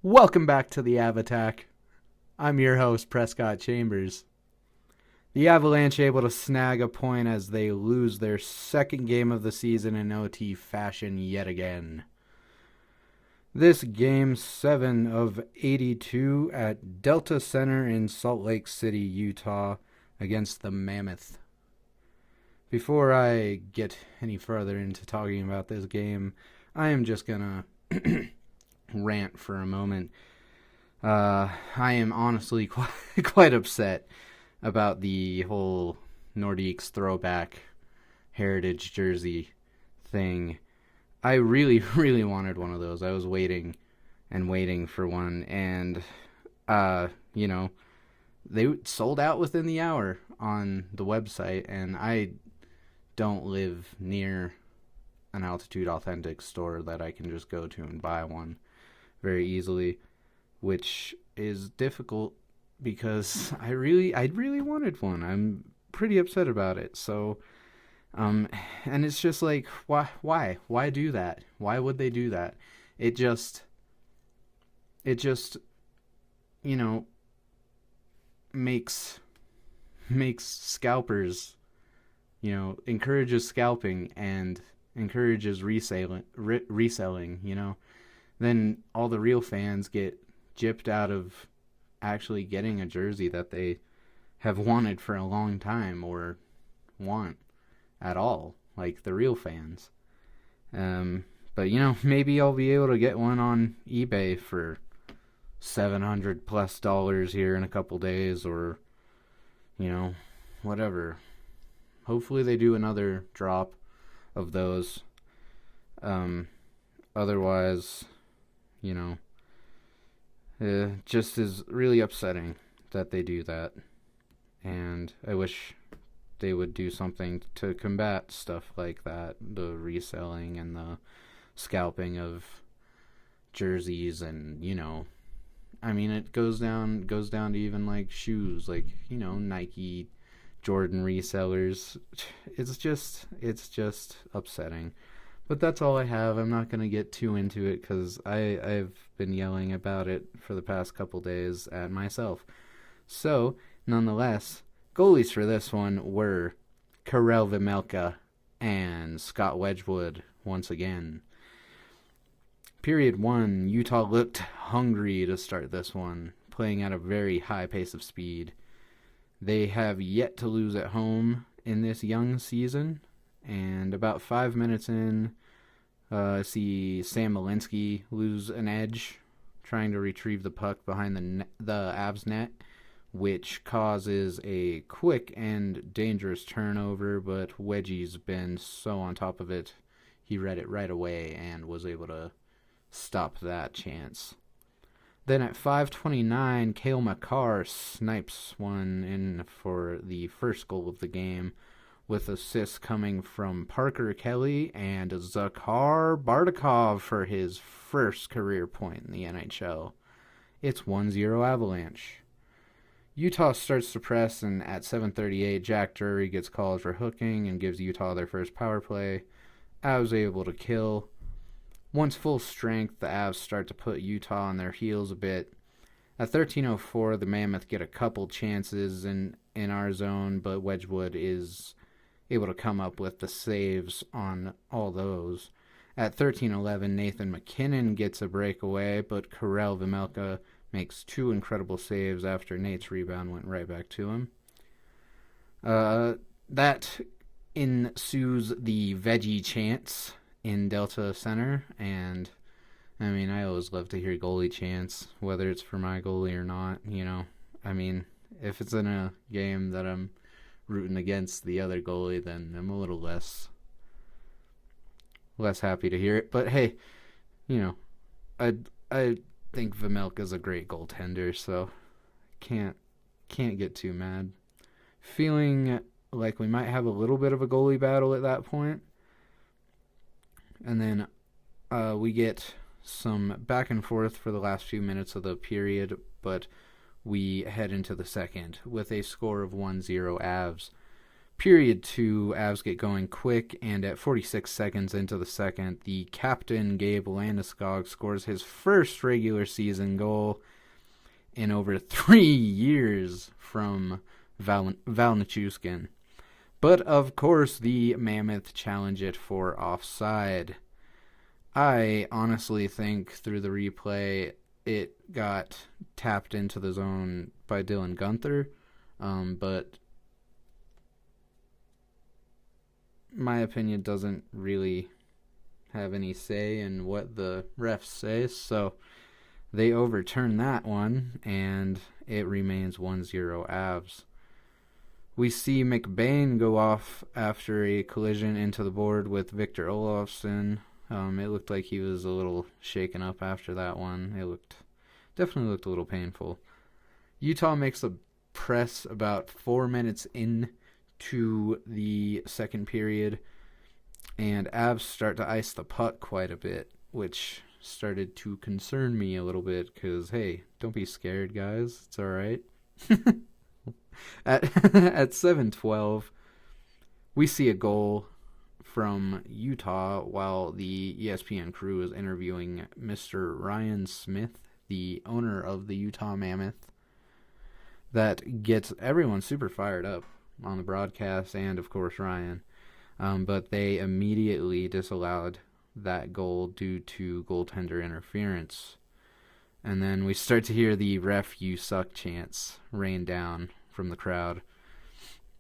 Welcome back to the Avattack. I'm your host, Prescott Chambers. The Avalanche able to snag a point as they lose their second game of the season in OT fashion yet again. This game 7 of 82 at Delta Center in Salt Lake City, Utah against the Mammoth. Before I get any further into talking about this game, I am just gonna rant for a moment. I am honestly quite upset about the whole Nordiques throwback heritage jersey thing. I really, really wanted one of those. I was waiting and waiting for one, and, they sold out within the hour on the website, and I don't live near an Altitude Authentic store that I can just go to and buy one very easily, which is difficult because I really wanted one. I'm pretty upset about it. So, and it's just like, why do that? Why would they do that? It just, makes scalpers, encourages scalping and encourages reselling, then all the real fans get gypped out of actually getting a jersey that they have wanted for a long time or want at all, like the real fans. But maybe I'll be able to get one on eBay for $700+ here in a couple days, or whatever. Hopefully they do another drop of those. Otherwise, it just is really upsetting that they do that. And I wish they would do something to combat stuff like that, the reselling and the scalping of jerseys. And it goes down to even like shoes, like Nike, Jordan resellers. It's just upsetting. But that's all I have. I'm not going to get too into it because I've been yelling about it for the past couple days at myself. So, nonetheless, goalies for this one were Karel Vejmelka and Scott Wedgwood once again. Period 1, Utah looked hungry to start this one, playing at a very high pace of speed. They have yet to lose at home in this young season, and about 5 minutes in, I see Sam Malinsky lose an edge trying to retrieve the puck behind the Avs net, which causes a quick and dangerous turnover, but Wedgie's been so on top of it, he read it right away and was able to stop that chance. Then at 5:29, Cale Makar snipes one in for the first goal of the game, with assists coming from Parker Kelly and Zakhar Bardakov for his first career point in the NHL. It's 1-0 Avalanche. Utah starts to press, and at 7:38, Jack Drury gets called for hooking and gives Utah their first power play. Avs able to kill. Once full strength, the Avs start to put Utah on their heels a bit. At 13:04, the Mammoth get a couple chances in our zone, but Wedgwood is able to come up with the saves on all those. At 13:11, Nathan McKinnon gets a breakaway, but Karel Vejmelka makes two incredible saves after Nate's rebound went right back to him. That ensues the veggie chants in Delta Center, and I always love to hear goalie chants, whether it's for my goalie or not. If it's in a game that I'm rooting against the other goalie, then I'm a little less happy to hear it. But hey, I think Vejmelka's a great goaltender, so can't get too mad. Feeling like we might have a little bit of a goalie battle at that point. And then we get some back and forth for the last few minutes of the period, but we head into the second with a score of 1-0 Avs. Period 2, Avs get going quick, and at 46 seconds into the second, the captain, Gabe Landeskog, scores his first regular season goal in over 3 years from Val Nichushkin. But, of course, the Mammoth challenge it for offside. I honestly think through the replay it got tapped into the zone by Dylan Guenther, but my opinion doesn't really have any say in what the refs say, so they overturn that one, and it remains 1-0 Avs. We see McBain go off after a collision into the board with Victor Olofsson. It looked like he was a little shaken up after that one. Definitely looked a little painful. Utah makes a press about 4 minutes into the second period, and Avs start to ice the puck quite a bit, which started to concern me a little bit because, hey, don't be scared, guys. It's all right. At 7:12, we see a goal from Utah while the ESPN crew is interviewing Mr. Ryan Smith, the owner of the Utah Mammoth. That gets everyone super fired up on the broadcast and, of course, Ryan. But they immediately disallowed that goal due to goaltender interference. And then we start to hear the "ref, you suck" chants rain down from the crowd.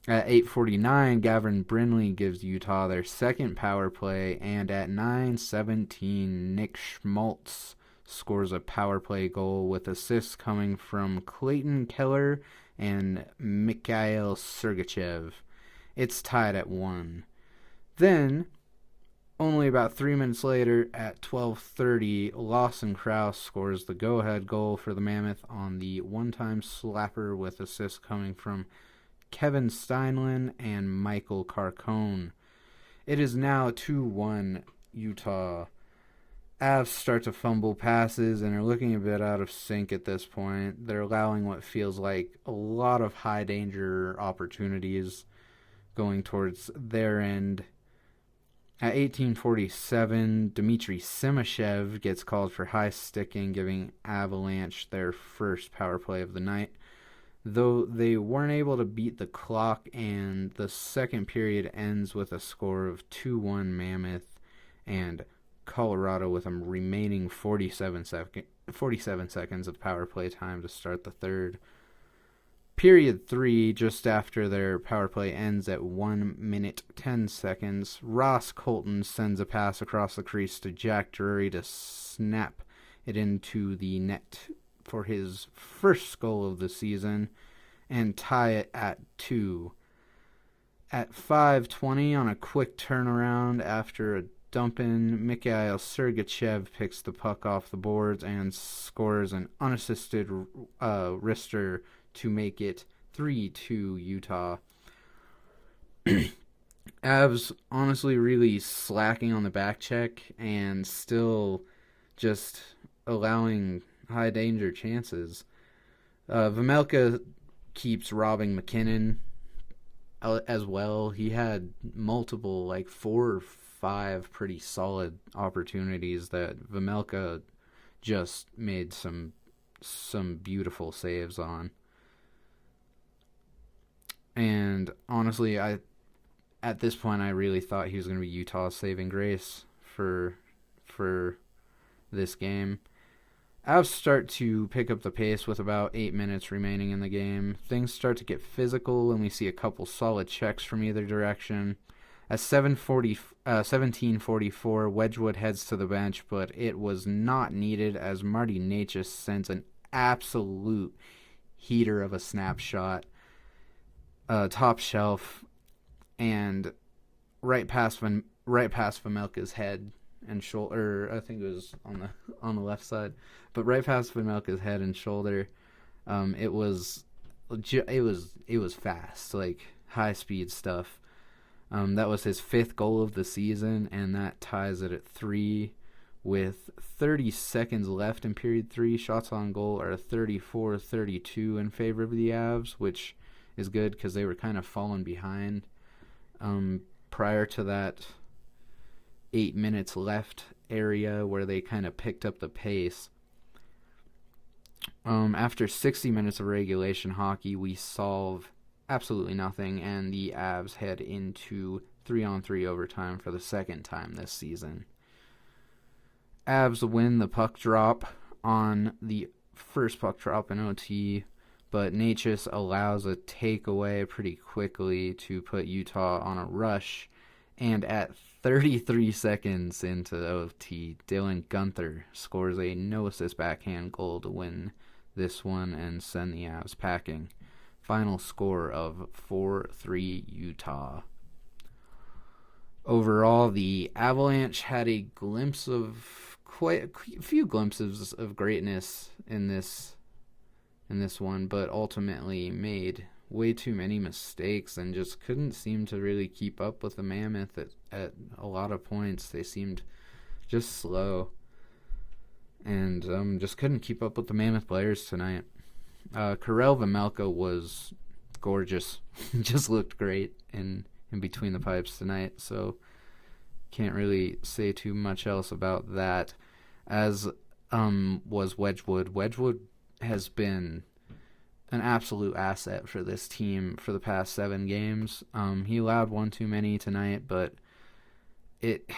At 8:49, Gavin Brindley gives Utah their second power play, and at 9:17, Nick Schmaltz scores a power play goal with assists coming from Clayton Keller and Mikhail Sergachev. It's tied at 1. Then, only about 3 minutes later, at 12:30, Lawson Krause scores the go-ahead goal for the Mammoth on the one-time slapper with assists coming from Kevin Steinlen and Michael Carcone. It is now 2-1 Utah. Avs start to fumble passes and are looking a bit out of sync at this point. They're allowing what feels like a lot of high-danger opportunities going towards their end. At 18:47, Dmitry Simashev gets called for high sticking, giving Avalanche their first power play of the night. Though they weren't able to beat the clock, and the second period ends with a score of 2-1 Mammoth, and Colorado with a remaining 47 seconds of power play time to start the third. Period 3, just after their power play ends at 1 minute 10 seconds, Ross Colton sends a pass across the crease to Jack Drury to snap it into the net for his first goal of the season and tie it at 2. At 5:20, on a quick turnaround after a dump-in, Mikhail Sergachev picks the puck off the boards and scores an unassisted wrister to make it 3-2 Utah. Avs honestly really slacking on the back check and still just allowing high danger chances. Vejmelka keeps robbing McKinnon as well. He had multiple, like 4 or 5 pretty solid opportunities that Vejmelka just made some beautiful saves on. And honestly, at this point, I really thought he was going to be Utah's saving grace for this game. Avs start to pick up the pace with about 8 minutes remaining in the game. Things start to get physical, and we see a couple solid checks from either direction. At 17:44, Wedgwood heads to the bench, but it was not needed as Marty Necas sends an absolute heater of a snapshot, top shelf, and right past Vejmelka's head and shoulder. I think it was on the left side, but right past Vejmelka's head and shoulder. It was fast, like high speed stuff. That was his 5th goal of the season, and that ties it at 3 with 30 seconds left in period 3. Shots on goal are 34-32 in favor of the Avs, which is good because they were kind of falling behind Prior to that 8 minutes left area where they kind of picked up the pace. After 60 minutes of regulation hockey, we solve absolutely nothing, and the Avs head into 3-on-3 overtime for the second time this season. Avs win the puck drop on the first puck drop in OT, but Natchez allows a takeaway pretty quickly to put Utah on a rush, and at 33 seconds into OT, Dylan Guenther scores a no-assist backhand goal to win this one and send the Avs packing. Final score of 4-3 Utah. Overall, the Avalanche had a glimpse of quite a few glimpses of greatness in this one, but ultimately made way too many mistakes and just couldn't seem to really keep up with the Mammoth at a lot of points. They seemed just slow and just couldn't keep up with the Mammoth players tonight. Karel Vejmelka was gorgeous. Just looked great in between the pipes tonight, so can't really say too much else about that. As was Wedgwood. Wedgwood has been an absolute asset for this team for the past 7 games. He allowed one too many tonight, but it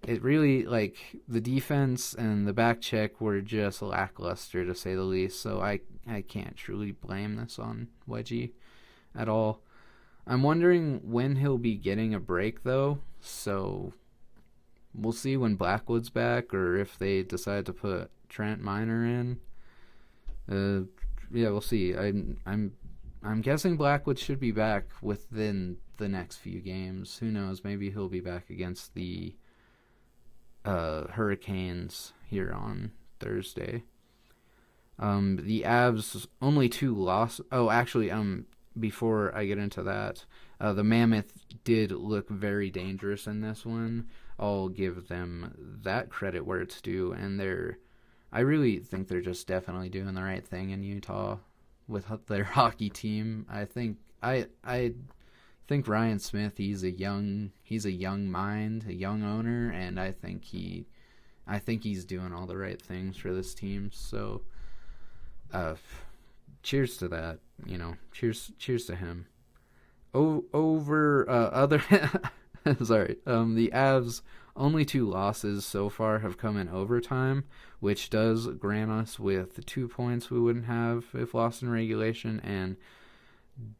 really, like, the defense and the back check were just lackluster, to say the least, so I can't truly blame this on Wedgie at all. I'm wondering when he'll be getting a break, though, so we'll see when Blackwood's back, or if they decide to put Trent Miner in. Yeah, we'll see. I'm guessing Blackwood should be back within the next few games. Who knows? Maybe he'll be back against the Hurricanes here on Thursday. The Avs only 2 losses. Oh, actually, before I get into that, the Mammoth did look very dangerous in this one. I'll give them that credit where it's due, and I really think they're just definitely doing the right thing in Utah with their hockey team. I think Ryan Smith, he's a young mind, a young owner, and I think he's doing all the right things for this team. So, cheers to that. Cheers to him. Sorry. The Avs' only 2 losses so far have come in overtime, which does grant us with the 2 points we wouldn't have if lost in regulation, and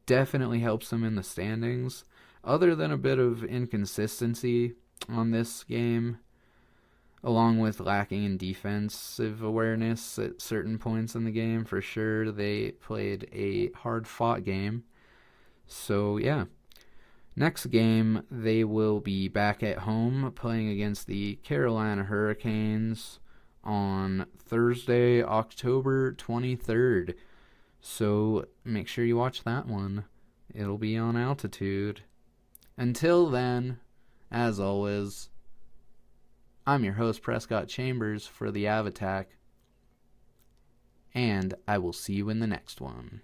definitely helps them in the standings. Other than a bit of inconsistency on this game, along with lacking in defensive awareness at certain points in the game, for sure, they played a hard-fought game. So, yeah. Next game, they will be back at home playing against the Carolina Hurricanes on Thursday, October 23rd. So make sure you watch that one. It'll be on Altitude. Until then, as always, I'm your host, Prescott Chambers, for the Av Attack, and I will see you in the next one.